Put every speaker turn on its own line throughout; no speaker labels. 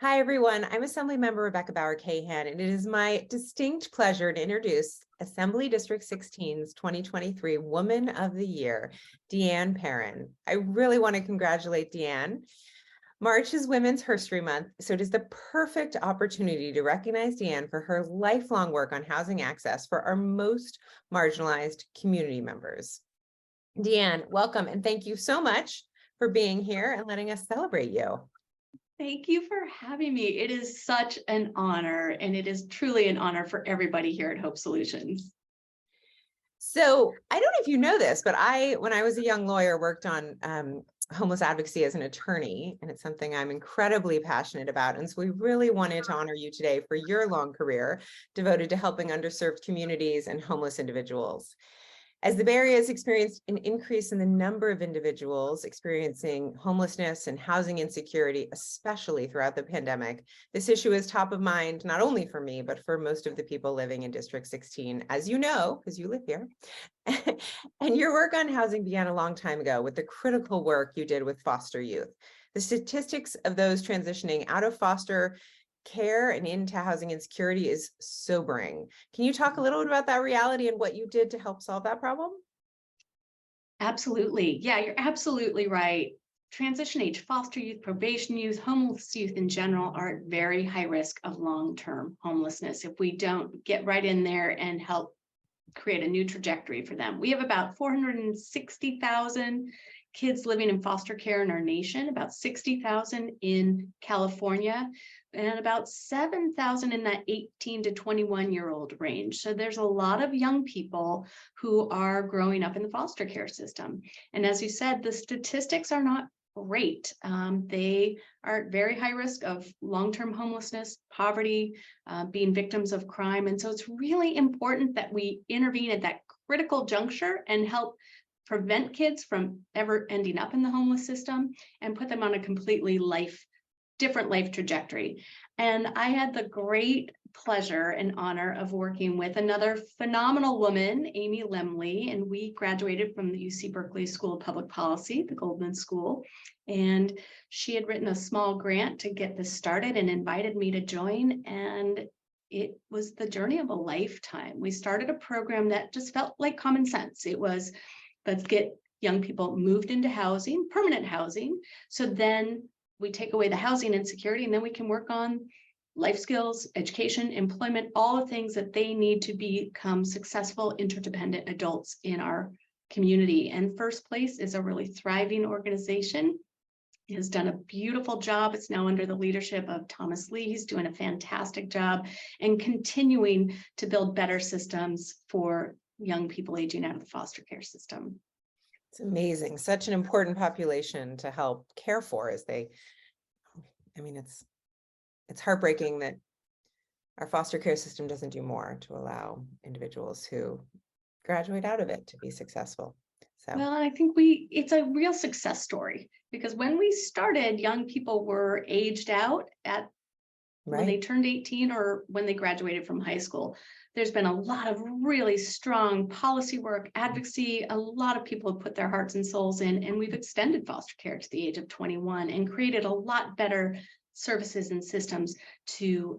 Hi, everyone. I'm Assemblymember Bauer-Kahan, and it is my distinct pleasure to introduce Assembly District 16's 2023 Woman of the Year, Deanne Pearn. I really want to congratulate Deanne. March is Women's History Month, so it is the perfect opportunity to recognize Deanne for her lifelong work on housing access for our most marginalized community members. Deanne, welcome, and thank you so much for being here and letting us celebrate you.
Thank you for having me. It is such an honor, and it is truly an honor for everybody here at Hope Solutions.
So I don't know if you know this, but when I was a young lawyer, worked on homeless advocacy as an attorney, and it's something I'm incredibly passionate about. And so we really wanted to honor you today for your long career devoted to helping underserved communities and homeless individuals. As the Bay Area has experienced an increase in the number of individuals experiencing homelessness and housing insecurity, especially throughout the pandemic, this issue is top of mind, not only for me, but for most of the people living in District 16, as you know, because you live here. And your work on housing began a long time ago with the critical work you did with foster youth. The statistics of those transitioning out of foster care and into housing insecurity is sobering. Can you talk a little bit about that reality and what you did to help solve that problem?
Absolutely. Yeah, you're absolutely right. Transition age, foster youth, probation youth, homeless youth in general are at very high risk of long-term homelessness if we don't get right in there and help create a new trajectory for them. We have about 460,000 kids living in foster care in our nation, about 60,000 in California, and about 7,000 in that 18 to 21-year-old range. So there's a lot of young people who are growing up in the foster care system. And as you said, the statistics are not great. They are at very high risk of long-term homelessness, poverty, being victims of crime. And so it's really important that we intervene at that critical juncture and help prevent kids from ever ending up in the homeless system and put them on a completely different life trajectory. And I had the great pleasure and honor of working with another phenomenal woman, Amy Lemley, and we graduated from the UC Berkeley School of Public Policy, the Goldman School. And she had written a small grant to get this started and invited me to join. And it was the journey of a lifetime. We started a program that just felt like common sense. It was, let's get young people moved into housing, permanent housing. So then we take away the housing insecurity, and then we can work on life skills, education, employment, all the things that they need to become successful, interdependent adults in our community. And First Place is a really thriving organization. It has done a beautiful job. It's now under the leadership of Thomas Lee. He's doing a fantastic job and continuing to build better systems for young people aging out of the foster care system.
It's amazing. Such an important population to help care for as they, I mean, it's heartbreaking that our foster care system doesn't do more to allow individuals who graduate out of it to be successful. So,
well, I think it's a real success story, because when we started, young people were aged out at when they turned 18 or when they graduated from high school. There's been a lot of really strong policy work, advocacy. A lot of people have put their hearts and souls in, and we've extended foster care to the age of 21 and created a lot better services and systems to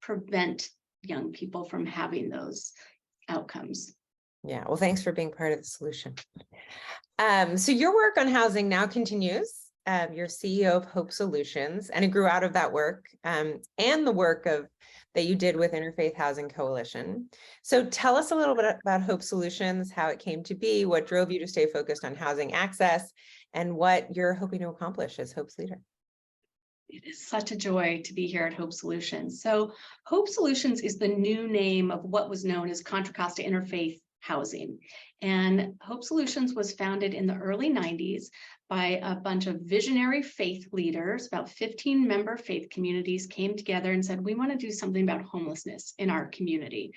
prevent young people from having those outcomes.
Yeah, well, thanks for being part of the solution. So your work on housing now continues. You're CEO of Hope Solutions, and it grew out of that work and the work that you did with Interfaith Housing Coalition. So tell us a little bit about Hope Solutions, how it came to be, what drove you to stay focused on housing access, and what you're hoping to accomplish as Hope's leader.
It is such a joy to be here at Hope Solutions. So Hope Solutions is the new name of what was known as Contra Costa Interfaith Housing. And Hope Solutions was founded in the early 90s by a bunch of visionary faith leaders. About 15 member faith communities came together and said, we want to do something about homelessness in our community.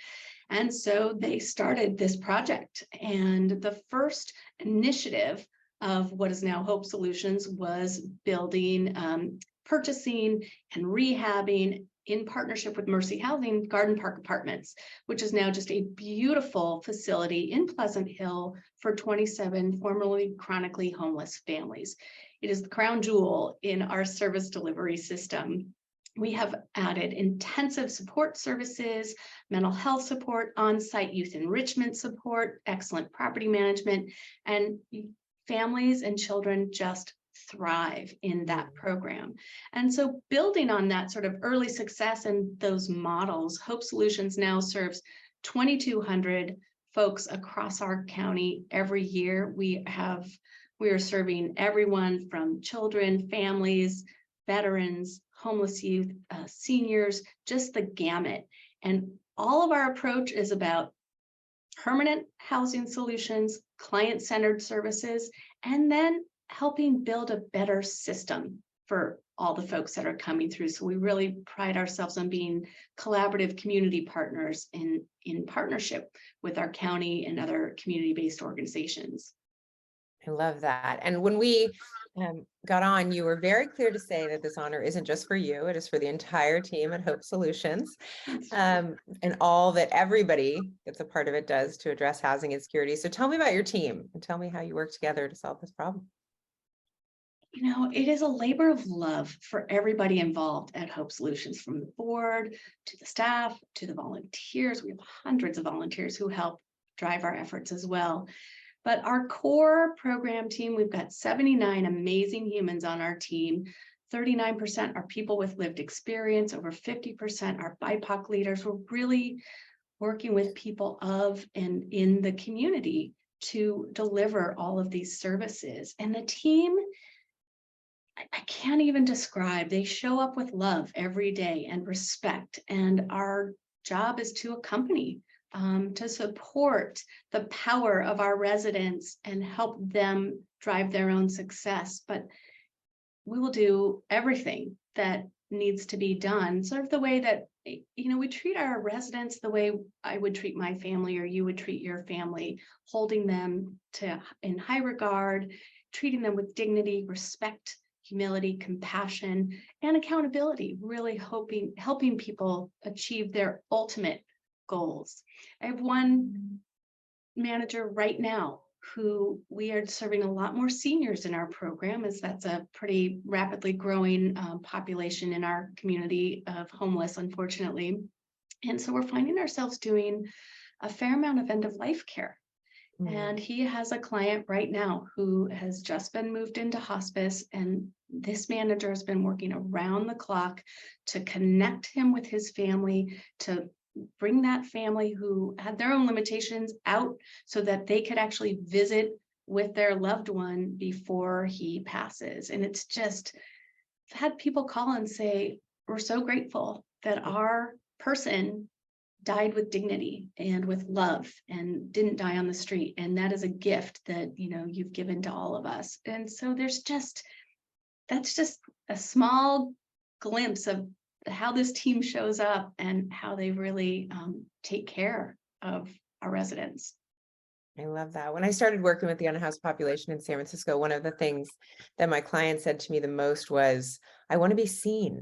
And so they started this project. And the first initiative of what is now Hope Solutions was building, purchasing, and rehabbing, in partnership with Mercy Housing, Garden Park Apartments, which is now just a beautiful facility in Pleasant Hill for 27 formerly chronically homeless families. It is the crown jewel in our service delivery system. We have added intensive support services, mental health support, on-site youth enrichment support, excellent property management, and families and children just thrive in that program. And so building on that sort of early success and those models, Hope Solutions now serves 2,200 folks across our county every year. We are serving everyone from children, families, veterans, homeless youth, seniors, just the gamut. And all of our approach is about permanent housing solutions, client-centered services, and then helping build a better system for all the folks that are coming through. So we really pride ourselves on being collaborative community partners in partnership with our county and other community-based organizations.
I love that. And when we got on, you were very clear to say that this honor isn't just for you, it is for the entire team at Hope Solutions, and all that everybody that's a part of it does to address housing insecurity. So tell me about your team and tell me how you work together to solve this problem.
You know, it is a labor of love for everybody involved at Hope Solutions, from the board to the staff to the volunteers. We have hundreds of volunteers who help drive our efforts as well. But our core program team, we've got 79 amazing humans on our team. 39% are people with lived experience, over 50% are BIPOC leaders. We're really working with people of and in the community to deliver all of these services. And the team, I can't even describe, they show up with love every day and respect. And our job is to accompany, to support the power of our residents and help them drive their own success. But we will do everything that needs to be done, sort of the way that, you know, we treat our residents the way I would treat my family or you would treat your family, holding them in high regard, treating them with dignity, respect, humility, compassion, and accountability, really helping people achieve their ultimate goals. I have one manager right now who we are serving a lot more seniors in our program, as that's a pretty rapidly growing population in our community of homeless, unfortunately. And so we're finding ourselves doing a fair amount of end-of-life care. And he has a client right now who has just been moved into hospice, and this manager has been working around the clock to connect him with his family, to bring that family who had their own limitations out so that they could actually visit with their loved one before he passes. And it's just, I've had people call and say, we're so grateful that our person died with dignity and with love and didn't die on the street. And that is a gift that, you know, you've given to all of us. And so that's just a small glimpse of how this team shows up and how they really take care of our residents.
I love that. When I started working with the unhoused population in San Francisco, one of the things that my clients said to me the most was, I want to be seen.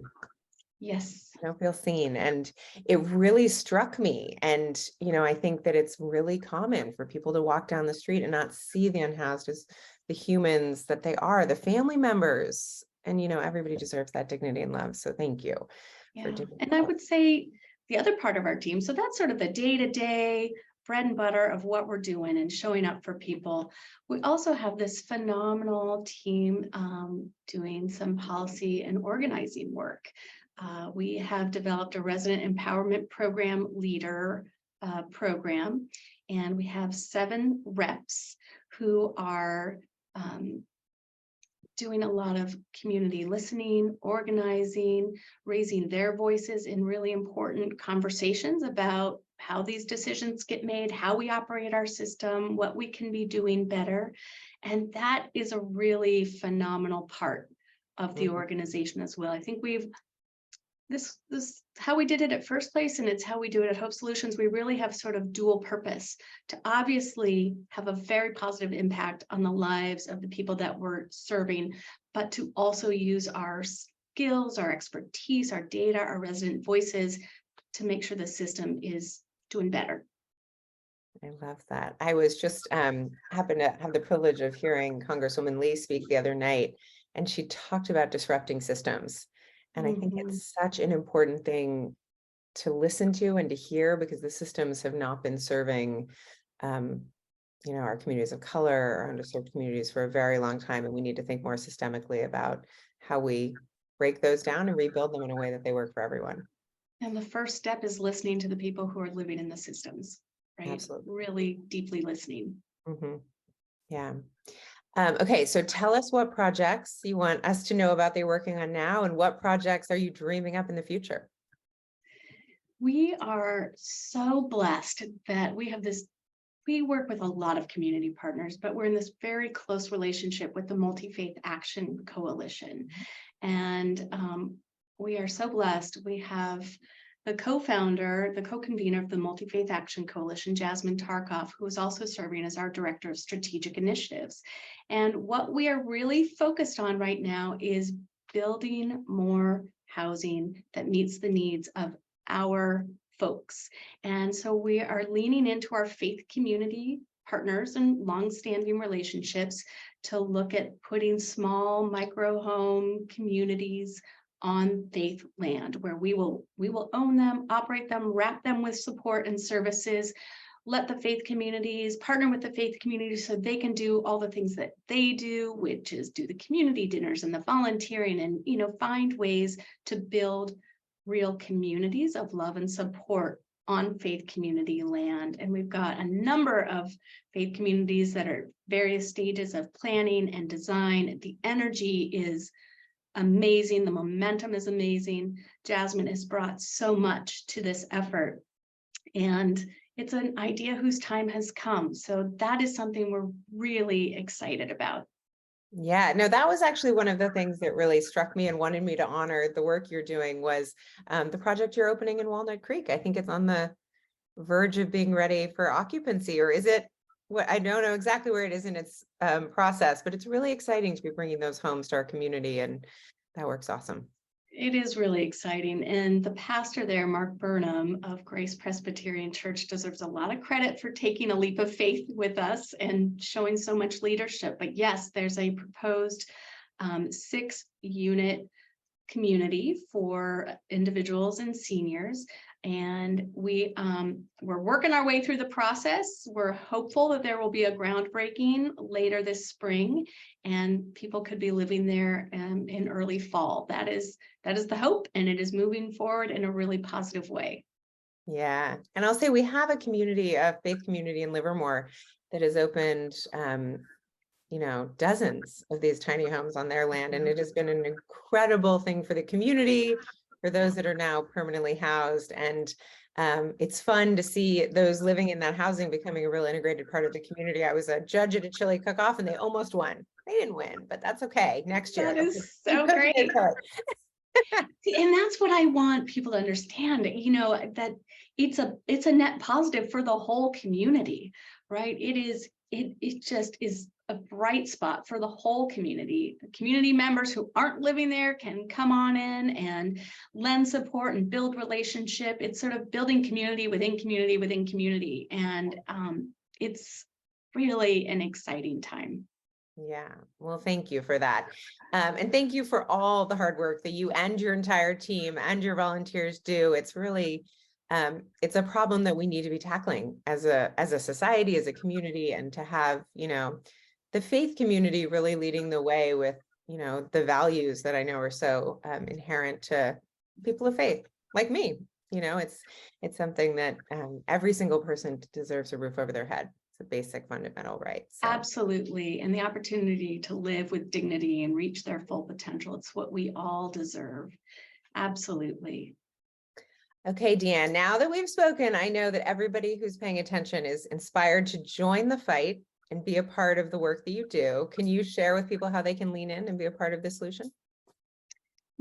Yes.
I don't feel seen. And it really struck me. And, you know, I think that it's really common for people to walk down the street and not see the unhoused as the humans that they are, the family members. And, you know, everybody deserves that dignity and love. So thank you for doing that.
And I would say the other part of our team, so that's sort of the day-to-day bread and butter of what we're doing and showing up for people. We also have this phenomenal team doing some policy and organizing work. We have developed a resident empowerment program leader program, and we have 7 reps who are doing a lot of community listening, organizing, raising their voices in really important conversations about how these decisions get made, how we operate our system, what we can be doing better. And that is a really phenomenal part of the organization as well. I think this how we did it at First Place, and it's how we do it at Hope Solutions. We really have sort of dual purpose to obviously have a very positive impact on the lives of the people that we're serving, but to also use our skills, our expertise, our data, our resident voices to make sure the system is doing better.
I love that. I was just happened to have the privilege of hearing Congresswoman Lee speak the other night, and she talked about disrupting systems. And I think it's such an important thing to listen to and to hear, because the systems have not been serving, our communities of color or underserved communities for a very long time. And we need to think more systemically about how we break those down and rebuild them in a way that they work for everyone.
And the first step is listening to the people who are living in the systems, right?
Absolutely.
Really deeply listening.
Mm-hmm. Yeah. Okay, so tell us what projects you want us to know about they're working on now, and what projects are you dreaming up in the future?
We are so blessed that we work with a lot of community partners, but we're in this very close relationship with the Multi-Faith Action Coalition. And we are so blessed. We have the co-founder, the co-convener of the Multi-Faith Action Coalition, Jasmine Tarkoff, who is also serving as our Director of Strategic Initiatives. And what we are really focused on right now is building more housing that meets the needs of our folks. And so we are leaning into our faith community partners and longstanding relationships to look at putting small micro home communities on faith land, where we will own them, operate them, wrap them with support and services, let the faith communities partner with the faith community so they can do all the things that they do, which is do the community dinners and the volunteering, and find ways to build real communities of love and support on faith community land. And we've got a number of faith communities that are various stages of planning and design. The energy is amazing. The momentum is amazing. Jasmine has brought so much to this effort, and it's an idea whose time has come. So that is something we're really excited about.
Yeah, no, that was actually one of the things that really struck me and wanted me to honor the work you're doing was the project you're opening in Walnut Creek. I think it's on the verge of being ready for occupancy, or is it? What, I don't know exactly where it is in its process, but it's really exciting to be bringing those homes to our community, and that works awesome.
It is really exciting. And the pastor there, Mark Burnham of Grace Presbyterian Church, deserves a lot of credit for taking a leap of faith with us and showing so much leadership. But yes, there's a proposed 6-unit community for individuals and seniors. And we're working our way through the process. We're hopeful that there will be a groundbreaking later this spring, and people could be living there in early fall. That is the hope, and it is moving forward in a really positive way.
Yeah, and I'll say we have a community, a faith community in Livermore that has opened dozens of these tiny homes on their land. And it has been an incredible thing for the community, for those that are now permanently housed. And it's fun to see those living in that housing becoming a real integrated part of the community. I was a judge at a chili cook-off and they almost won. They didn't win, but that's okay. Next year.
That is so great. And that's what I want people to understand, that it's a net positive for the whole community, right? It just is a bright spot for the whole community. The community members who aren't living there can come on in and lend support and build relationship. It's sort of building community within community within community. And it's really an exciting time.
Yeah, well, thank you for that. And thank you for all the hard work that you and your entire team and your volunteers do. It's really, it's a problem that we need to be tackling as a society, as a community, and to have, the faith community really leading the way with, the values that I know are so inherent to people of faith like me. It's something that every single person deserves a roof over their head. It's a basic fundamental right. So.
Absolutely. And the opportunity to live with dignity and reach their full potential. It's what we all deserve. Absolutely.
Okay, Deanne, now that we've spoken, I know that everybody who's paying attention is inspired to join the fight and be a part of the work that you do. Can you share with people how they can lean in and be a part of the solution?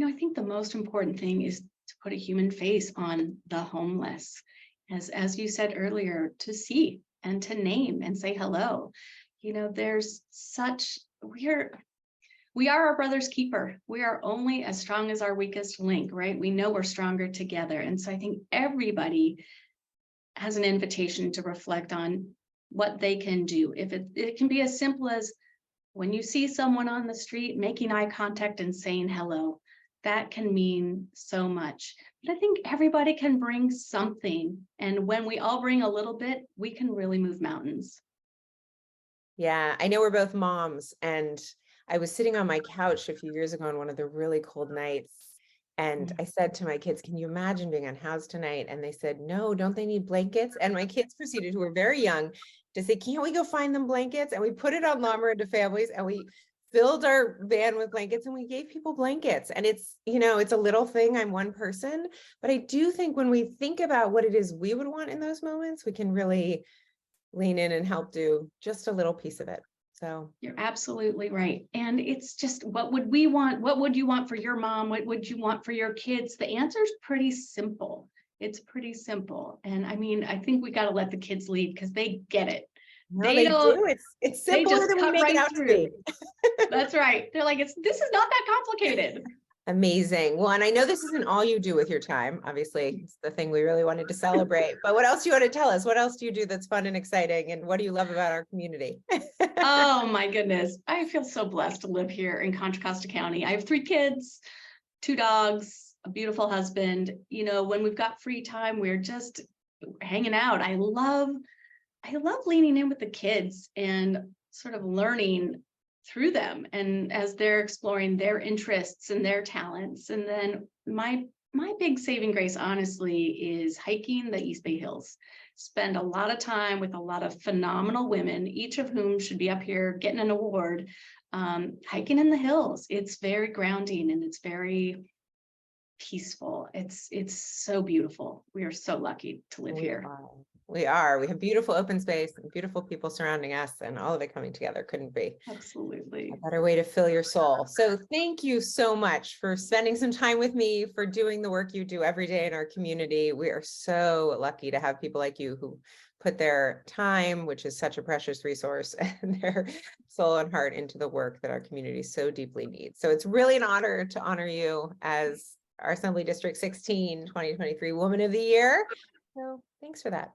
I think the most important thing is to put a human face on the homeless. As you said earlier, to see and to name and say hello. There's we are our brother's keeper. We are only as strong as our weakest link, right? We know we're stronger together. And so I think everybody has an invitation to reflect on what they can do. If it can be as simple as when you see someone on the street, making eye contact and saying hello. that can mean so much. But I think everybody can bring something. And when we all bring a little bit, we can really move mountains.
Yeah, I know we're both moms, and I was sitting on my couch a few years ago on one of the really cold nights, and I said to my kids, "Can you imagine being unhoused tonight?" And they said, "No, don't they need blankets?" And my kids proceeded, who were very young, to say, "Can't we go find them blankets?" And we put it on Llama to Families, and we filled our van with blankets, and we gave people blankets. And it's, it's a little thing. I'm one person, but I do think when we think about what it is we would want in those moments, we can really lean in and help do just a little piece of it. So
You're absolutely right. And it's just, what would we want? What would you want for your mom? What would you want for your kids? The answer is pretty simple. It's pretty simple. And I mean, I think we got to let the kids lead because they get it.
no,
They
they
don't,
do. It's
they
simpler
just
than we
cut
make it
right
out to
through.
be.
That's right. They're like, this is not that complicated.
Amazing. Well, and I know this isn't all you do with your time. Obviously, it's the thing we really wanted to celebrate. But what else do you want to tell us? What else do you do that's fun and exciting? And what do you love about our community?
Oh my goodness. I feel so blessed to live here in Contra Costa County. I have 3 kids, 2 dogs, a beautiful husband. When we've got free time, we're just hanging out. I love leaning in with the kids and sort of learning through them, and as they're exploring their interests and their talents. And then my big saving grace, honestly, is hiking the East Bay Hills. Spend a lot of time with a lot of phenomenal women, each of whom should be up here getting an award, hiking in the hills. It's very grounding and it's very peaceful. It's so beautiful. We are so lucky to live here.
We are. We have beautiful open space and beautiful people surrounding us, and all of it coming together couldn't be
Absolutely.
a better way to fill your soul. So thank you so much for spending some time with me, for doing the work you do every day in our community. We are so lucky to have people like you who put their time, which is such a precious resource, and their soul and heart into the work that our community so deeply needs. So it's really an honor to honor you as our Assembly District 16 2023 Woman of the Year. So thanks for that.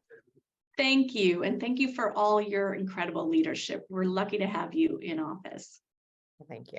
Thank you. And thank you for all your incredible leadership. We're lucky to have you in office.
Thank you.